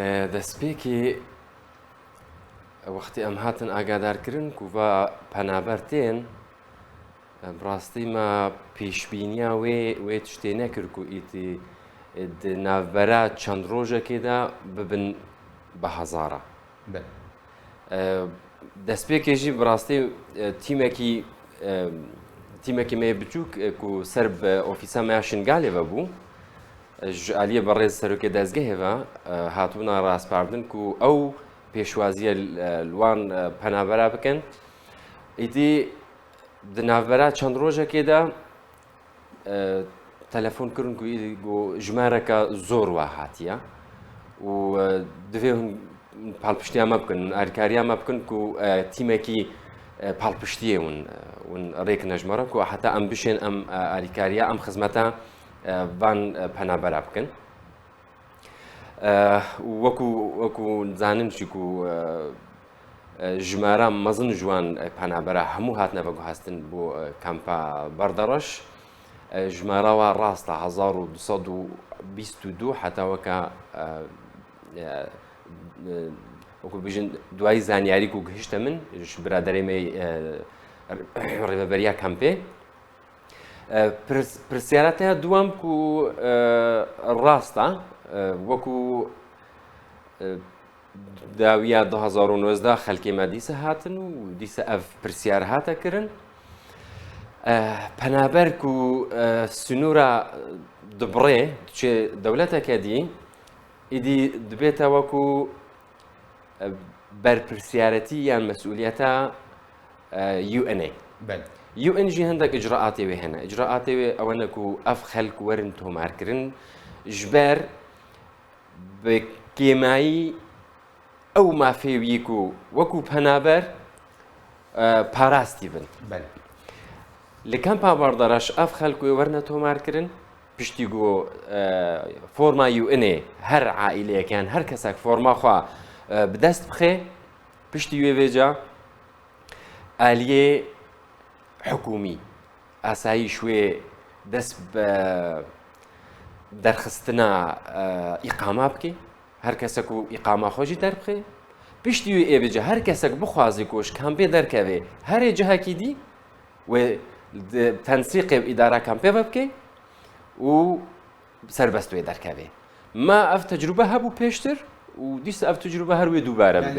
لە دەستپێکی وەختی ئەم هاتن ئاگادارکردن کوڤە پەنابەر تێن بڕاستی مە پێشبینیا وێ شتێ نەکرد و ئیتی ناوبەرە چەند ڕۆژێکێدا ببن بە هەزارە دەستپێکێژی بڕاستی تیمێکی مێ بچووک و سەر بە ئۆفیسا مەیە شنگالێڤە بوو عالیە بەڕێز سەرۆکێ دەستگەهێڤە هاتوونە ڕاستپاردن و ئەو پێشوازیە لوان پەنابەرا بکەن ئیدی ناوبەرە چەند ڕۆژێکێدا تەلەفۆن کردن و ژمارەکە زۆر وا هاتیە و دوێ پاڵپشتیامە بکەن ئاریکاریامە بکەن و تیمێکی پاڵپشتیە ون ڕێک نەژمەرە و حتا ئەم بشێن ئەم ئاریکاریە ئەم خزمەتە بان پەنابەرا بکەن وەکو زانن چیک و ژمارە مەزن جوان پەنابەرە هەموو هاتنە بە گوهاستن بۆ کەمپا بەردەڕەش ژمارەوە ڕاستە 1222 حتاوەکە وەکو بژن دوای زانیاریک و گەهشتە من برادەرێمەی ڕێبەبەریە کەمپێ پرسیارەتەیە دووەم و ڕاستە وەکو داویە 2019 خەلکێمە دیسە هاتن و دیسە ئەف پرسیار هاتەکردن پەنابەرک و سنوورە دبڕێ چێ دەولەتەکە دی ئیدی دبێتە وەکو بەرپرسیارەتی یان مەسئولیەتە UNA UNجی هەندێک ئجراعاتێوێ هەنە ئجراعاتێوێ ئەوە نەکو ئەف خەلک وەرن تۆمارکردن ژبەر بە کێمایی ئەو مافێویک و وەکو پەنابەر پاراستی بن لە کەمپا بەردەڕەش ئەف خەلکوێ وەرنە تۆمارکردن پشتی گۆ فۆرما UNA هەر عائیلەیەکیان هەر کەسێک فۆرماخوا بدەست بخێ پشتی وێوێجا ئالیێ حکومی ئاسایی شوێ دەست بە دەرخستنە ئیقاما بکەی هەر کەسێک و ئیقاما خۆشی دەربخێ پشتی وێ ئێبێجا هەر کەسێک بخوازی کۆش کەمپێ دەرکەوێ هەرێ جەهەکی دی و تەنسیقێ ئیدارە کەمپێ بکەی و سەربەست وێ دەرکەوێ ما ئەف تەجروبە هەبوو پێشتر و دیسە ئەف تەجروبە هەروێ دووبارە ببێ